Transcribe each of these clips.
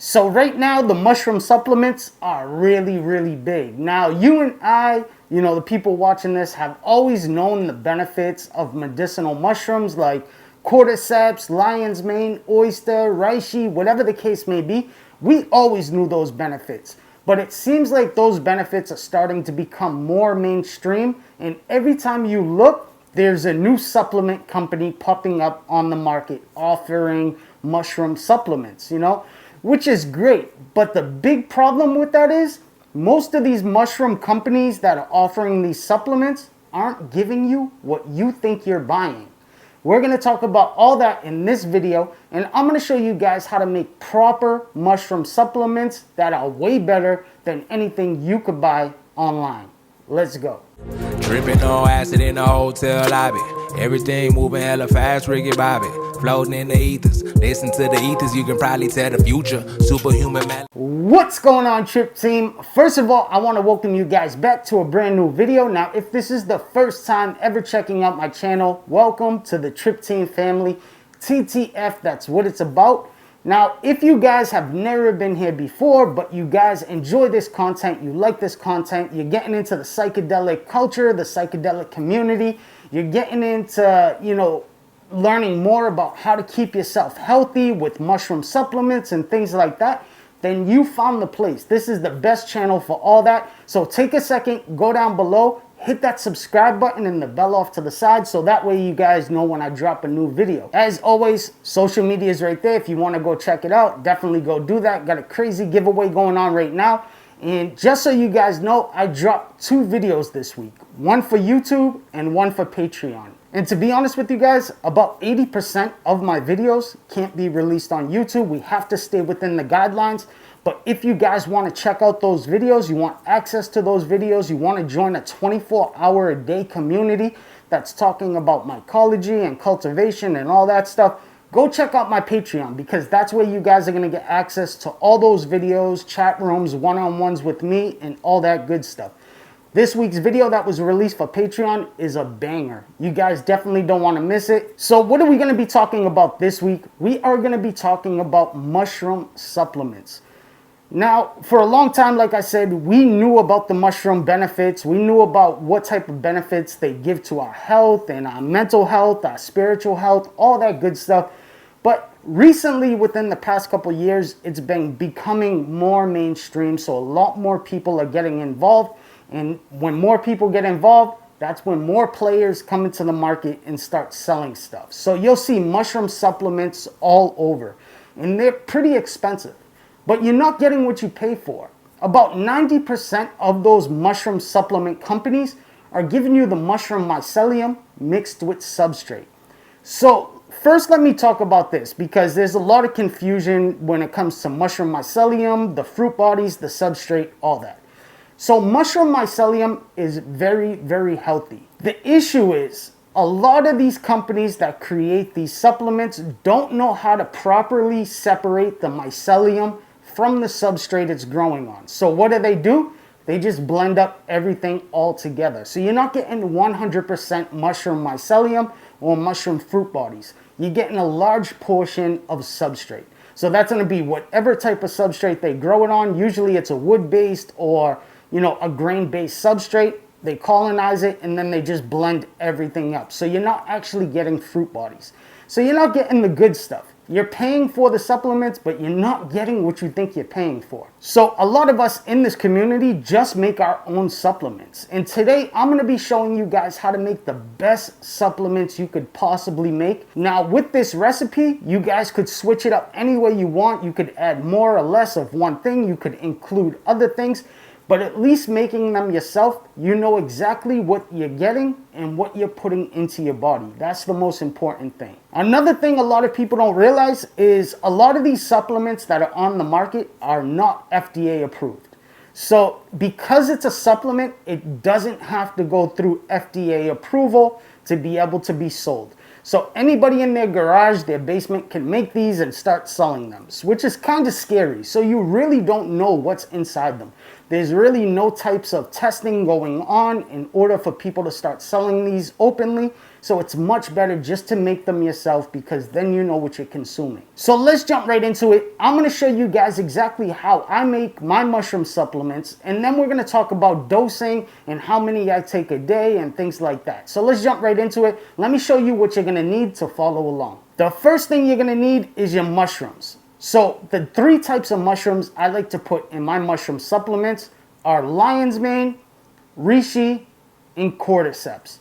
So right now, the mushroom supplements are really big. Now, you and I, the people watching this, have always known the benefits of medicinal mushrooms like cordyceps, lion's mane, oyster, reishi, whatever the case may be. We always knew those benefits. But it seems like those benefits are starting to become more mainstream. And every time you look, there's a new supplement company popping up on the market offering mushroom supplements, which is great. But the big problem with that is most of these mushroom companies that are offering these supplements aren't giving you what you think you're buying. We're going to talk about all that in this video, and I'm going to show you guys how to make proper mushroom supplements that are way better than anything you could buy online. Let's go. Dripping on acid in the hotel lobby. Everything moving hella fast, Ricky Bobby. Floating in the ethers. Listen to the ethers, you can probably tell the future. Superhuman man. What's going on, Trip Team? First of all, I want to welcome you guys back to a brand new video. Now, if this is the first time ever checking out my channel, welcome to the Trip Team family. TTF, that's what it's about. Now, if you guys have never been here before, but you guys enjoy this content, you like this content, you're getting into the psychedelic culture, the psychedelic community, you're getting into, learning more about how to keep yourself healthy with mushroom supplements and things like that, then you found the place. This is the best channel for all that. So take a second, go down below, hit that subscribe button and the bell off to the side so that way you guys know when I drop a new video. As always, social media is right there. If you want to go check it out, definitely go do that. Got a crazy giveaway going on right now. And just so you guys know, I dropped 2 videos this week. One for YouTube and one for Patreon. And to be honest with you guys, about 80% of my videos can't be released on YouTube. We have to stay within the guidelines. But if you guys want to check out those videos, you want access to those videos, you want to join a 24-hour-a-day community that's talking about mycology and cultivation and all that stuff, go check out my Patreon, because that's where you guys are going to get access to all those videos, chat rooms, one-on-ones with me, and all that good stuff. This week's video that was released for Patreon is a banger. You guys definitely don't want to miss it. So what are we going to be talking about this week? We are going to be talking about mushroom supplements. Now, for a long time, like I said, we knew about the mushroom benefits. We knew about what type of benefits they give to our health and our mental health, our spiritual health, all that good stuff. But recently, within the past couple years, it's been becoming more mainstream. So a lot more people are getting involved. And when more people get involved, that's when more players come into the market and start selling stuff. So you'll see mushroom supplements all over. And they're pretty expensive. But you're not getting what you pay for. About 90% of those mushroom supplement companies are giving you the mushroom mycelium mixed with substrate. So first let me talk about this, because there's a lot of confusion when it comes to mushroom mycelium, the fruit bodies, the substrate, all that. So mushroom mycelium is very healthy. The issue is a lot of these companies that create these supplements don't know how to properly separate the mycelium from the substrate it's growing on. So what do? They just blend up everything all together. So you're not getting 100% mushroom mycelium or mushroom fruit bodies. You're getting a large portion of substrate. So that's going to be whatever type of substrate they grow it on. Usually it's a wood-based or a grain-based substrate. They colonize it and then they just blend everything up. So you're not actually getting fruit bodies. So you're not getting the good stuff. You're paying for the supplements, but you're not getting what you think you're paying for. So a lot of us in this community just make our own supplements. And today I'm going to be showing you guys how to make the best supplements you could possibly make. Now with this recipe, you guys could switch it up any way you want. You could add more or less of one thing. You could include other things. But at least making them yourself, you know exactly what you're getting and what you're putting into your body. That's the most important thing. Another thing a lot of people don't realize is a lot of these supplements that are on the market are not FDA approved. So because it's a supplement, it doesn't have to go through FDA approval to be able to be sold. So anybody in their garage, their basement can make these and start selling them, which is kind of scary. So you really don't know what's inside them. There's really no types of testing going on in order for people to start selling these openly. So it's much better just to make them yourself, because then you know what you're consuming. So let's jump right into it. I'm going to show you guys exactly how I make my mushroom supplements, and then we're going to talk about dosing and how many I take a day and things like that. So let's jump right into it. Let me show you what you're going to need to follow along. The first thing you're going to need is your mushrooms. So the 3 types of mushrooms I like to put in my mushroom supplements are lion's mane, reishi, and cordyceps.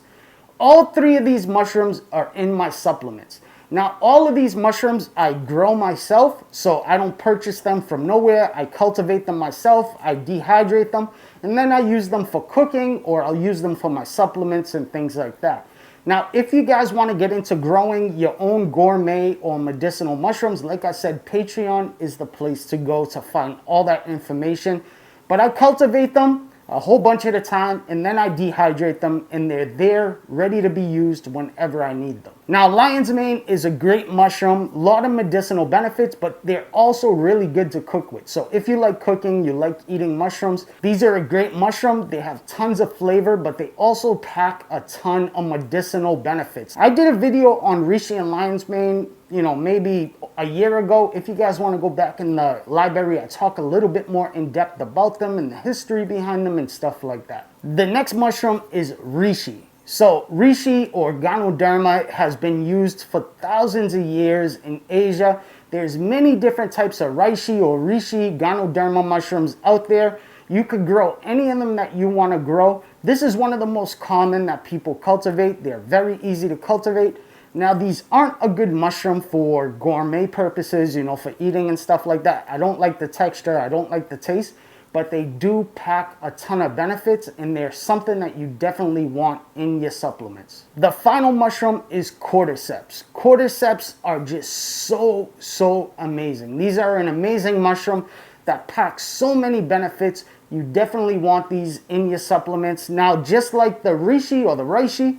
All 3 of these mushrooms are in my supplements. Now, all of these mushrooms I grow myself, so I don't purchase them from nowhere. I cultivate them myself, I dehydrate them, and then I use them for cooking, or I'll use them for my supplements and things like that. Now, if you guys want to get into growing your own gourmet or medicinal mushrooms, like I said, Patreon is the place to go to find all that information. But I cultivate them a whole bunch at a time, and then I dehydrate them, and they're there ready to be used whenever I need them. Now, lion's mane is a great mushroom, a lot of medicinal benefits, but they're also really good to cook with. So if you like cooking, you like eating mushrooms, these are a great mushroom. They have tons of flavor, but they also pack a ton of medicinal benefits. I did a video on reishi and lion's mane, maybe a year ago. If you guys want to go back in the library, I talk a little bit more in depth about them and the history behind them and stuff like that. The next mushroom is reishi. So reishi or Ganoderma has been used for thousands of years in Asia. There's many different types of reishi or reishi Ganoderma mushrooms out there. You could grow any of them that you want to grow. This is one of the most common that people cultivate. They're very easy to cultivate. Now, these aren't a good mushroom for gourmet purposes, for eating and stuff like that. I don't like the texture, I don't like the taste, but they do pack a ton of benefits, and they're something that you definitely want in your supplements. The final mushroom is cordyceps. Cordyceps are just so amazing. These are an amazing mushroom that packs so many benefits. You definitely want these in your supplements. Now, just like the reishi or the reishi,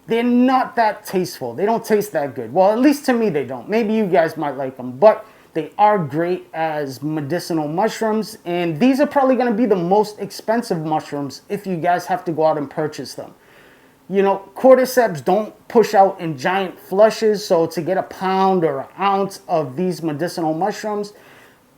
they're not that tasteful. They don't taste that good. Well, at least to me they don't. Maybe you guys might like them, but they are great as medicinal mushrooms, and these are probably going to be the most expensive mushrooms if you guys have to go out and purchase them. Cordyceps don't push out in giant flushes, so to get a pound or an ounce of these medicinal mushrooms,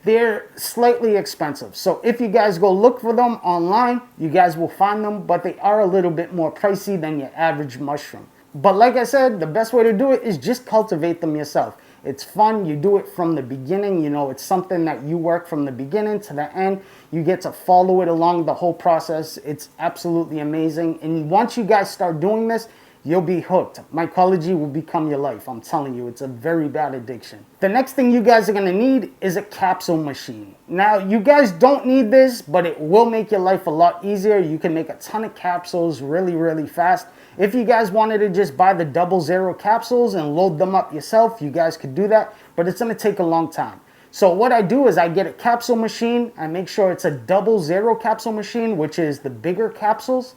they're slightly expensive. So if you guys go look for them online, you guys will find them, but they are a little bit more pricey than your average mushroom. But like I said, the best way to do it is just cultivate them yourself. It's fun. You do it from the beginning. It's something that you work from the beginning to the end. You get to follow it along the whole process. It's absolutely amazing. And once you guys start doing this, you'll be hooked. Mycology will become your life. I'm telling you, it's a very bad addiction. The next thing you guys are going to need is a capsule machine. Now, you guys don't need this, but it will make your life a lot easier. You can make a ton of capsules really fast. If you guys wanted to just buy the 00 capsules and load them up yourself, you guys could do that, but it's going to take a long time. So what I do is I get a capsule machine. I make sure it's a 00 capsule machine, which is the bigger capsules.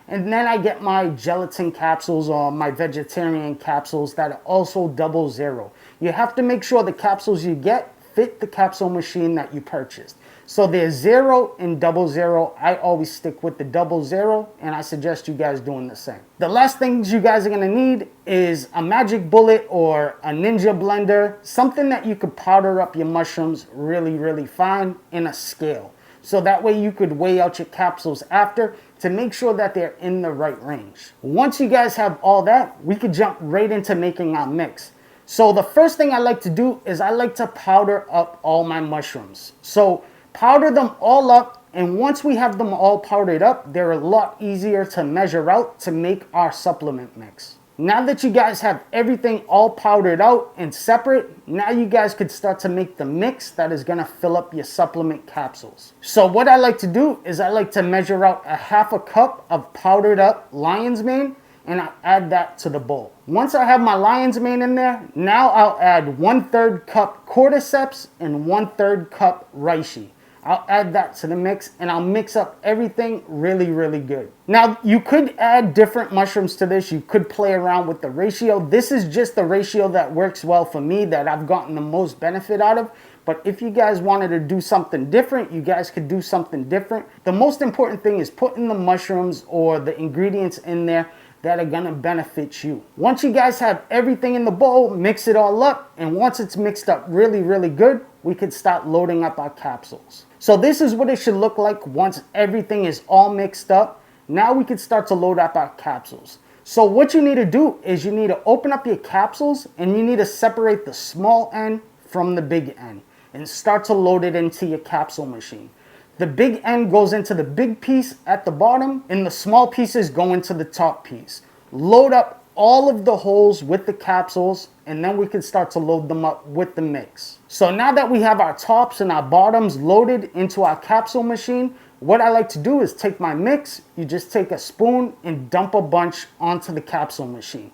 And then I get my gelatin capsules or my vegetarian capsules that are also 00. You have to make sure the capsules you get fit the capsule machine that you purchased. So there's 0 and 00. I always stick with the 00, and I suggest you guys doing the same. The last things you guys are going to need is a magic bullet or a ninja blender, something that you could powder up your mushrooms really fine, in a scale. So that way you could weigh out your capsules after to make sure that they're in the right range. Once you guys have all that, we could jump right into making our mix. So the first thing I like to do is I like to powder up all my mushrooms. So powder them all up, and once we have them all powdered up, they're a lot easier to measure out to make our supplement mix. Now that you guys have everything all powdered out and separate, now you guys could start to make the mix that is going to fill up your supplement capsules. So what I like to do is I like to measure out a ½ a cup of powdered up lion's mane, and I add that to the bowl. Once I have my lion's mane in there, now I'll add 1/3 cup cordyceps and 1/3 cup reishi. I'll add that to the mix, and I'll mix up everything really good. Now, you could add different mushrooms to this. You could play around with the ratio. This is just the ratio that works well for me, that I've gotten the most benefit out of. But if you guys wanted to do something different, you guys could do something different. The most important thing is putting the mushrooms or the ingredients in there that are gonna benefit you. Once you guys have everything in the bowl, mix it all up, and once it's mixed up really, really good, we can start loading up our capsules. So this is what it should look like once everything is all mixed up. Now we can start to load up our capsules. So what you need to do is you need to open up your capsules and you need to separate the small end from the big end and start to load it into your capsule machine. The big end goes into the big piece at the bottom and the small pieces go into the top piece. Load up all of the holes with the capsules and then we can start to load them up with the mix. So now that we have our tops and our bottoms loaded into our capsule machine, what I like to do is take my mix, you just take a spoon and dump a bunch onto the capsule machine.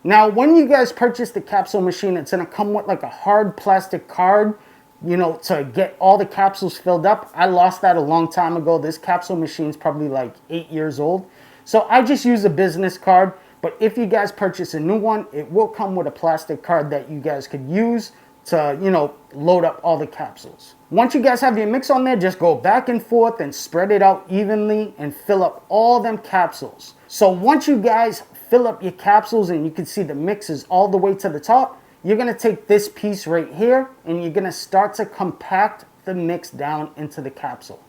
Now when you guys purchase the capsule machine, it's going to come with like a hard plastic card, you know, to get all the capsules filled up. I lost that a long time ago. This capsule machine is probably like 8 years old. So I just use a business card. But if you guys purchase a new one, it will come with a plastic card that you guys could use to, you know, load up all the capsules. Once you guys have your mix on there, just go back and forth and spread it out evenly and fill up all them capsules. So once you guys fill up your capsules and you can see the mix is all the way to the top, you're going to take this piece right here and you're going to start to compact the mix down into the capsule.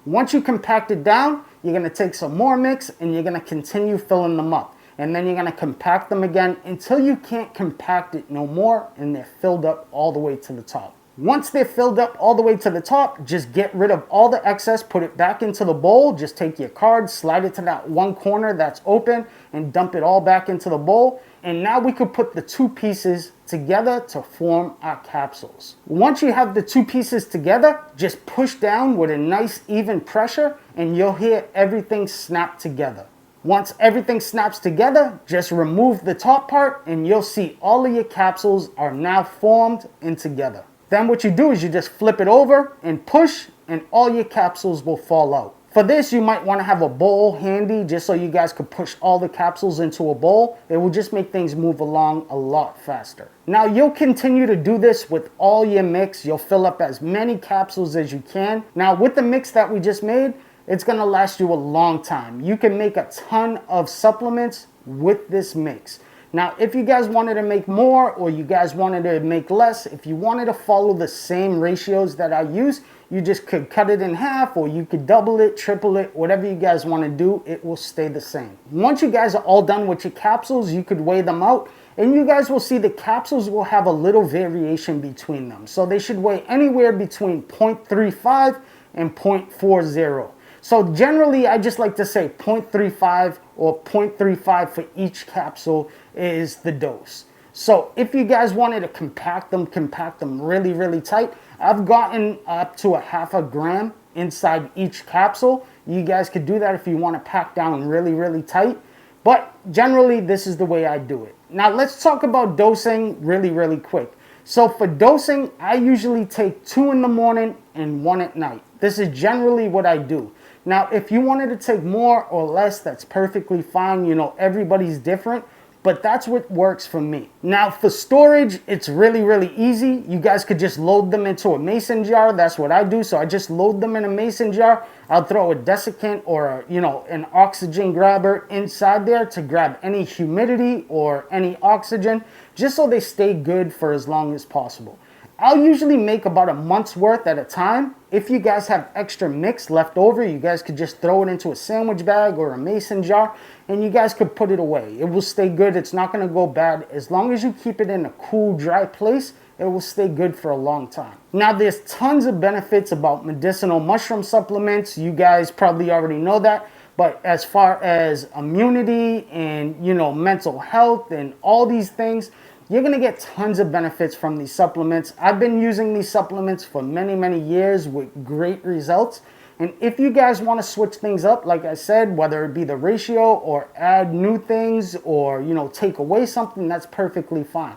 Once you compact it down, you're going to take some more mix and you're going to continue filling them up. And then you're going to compact them again until you can't compact it no more and they're filled up all the way to the top. Once they're filled up all the way to the top, just get rid of all the excess, put it back into the bowl. Just take your card, slide it to that one corner that's open and dump it all back into the bowl. And now we could put the two pieces together to form our capsules. Once you have the two pieces together, just push down with a nice even pressure and you'll hear everything snap together. Once everything snaps together, just remove the top part and you'll see all of your capsules are now formed and together. Then what you do is you just flip it over and push and all your capsules will fall out. For this, you might want to have a bowl handy just so you guys could push all the capsules into a bowl. It will just make things move along a lot faster. Now you'll continue to do this with all your mix. You'll fill up as many capsules as you can. Now with the mix that we just made, it's going to last you a long time. You can make a ton of supplements with this mix. Now, if you guys wanted to make more or you guys wanted to make less, if you wanted to follow the same ratios that I use, you just could cut it in half or you could double it, triple it, whatever you guys want to do, it will stay the same. Once you guys are all done with your capsules, you could weigh them out and you guys will see the capsules will have a little variation between them. So they should weigh anywhere between 0.35 and 0.40. So generally, I just like to say 0.35 or 0.35 for each capsule is the dose. So if you guys wanted to compact them really, really tight, I've gotten up to a half a gram inside each capsule. You guys could do that if you want to pack down really, really tight. But generally, this is the way I do it. Now let's talk about dosing really, really quick. So for dosing, I usually take 2 in the morning and 1 at night. This is generally what I do. Now, if you wanted to take more or less, that's perfectly fine. You know, everybody's different, but that's what works for me. Now, for storage, it's really, really easy. You guys could just load them into a mason jar. That's what I do. So I just load them in a mason jar. I'll throw a desiccant or, an oxygen grabber inside there to grab any humidity or any oxygen, just so they stay good for as long as possible. I'll usually make about a month's worth at a time. If you guys have extra mix left over, you guys could just throw it into a sandwich bag or a mason jar and you guys could put it away. It will stay good. It's not going to go bad. As long as you keep it in a cool, dry place, it will stay good for a long time. Now, there's tons of benefits about medicinal mushroom supplements. You guys probably already know that. But as far as immunity and, mental health and all these things, you're going to get tons of benefits from these supplements. I've been using these supplements for many, many years with great results. And if you guys want to switch things up, like I said, whether it be the ratio or add new things or, take away something, that's perfectly fine.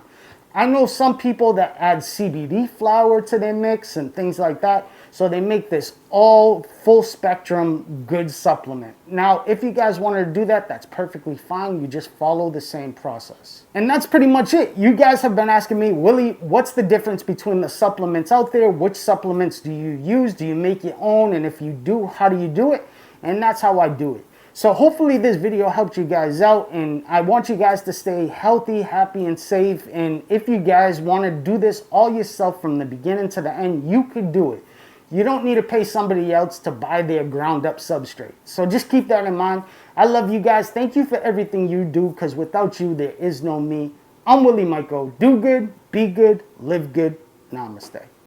I know some people that add CBD flower to their mix and things like that. So they make this all full spectrum good supplement. Now, if you guys wanted to do that, that's perfectly fine. You just follow the same process. And that's pretty much it. You guys have been asking me, Willie, what's the difference between the supplements out there? Which supplements do you use? Do you make your own? And if you do, how do you do it? And that's how I do it. So hopefully this video helped you guys out, and I want you guys to stay healthy, happy, and safe. And if you guys want to do this all yourself from the beginning to the end, you could do it. You don't need to pay somebody else to buy their ground up substrate. So just keep that in mind. I love you guys. Thank you for everything you do, because without you, there is no me. I'm Willy Myco. Do good, be good, live good. Namaste.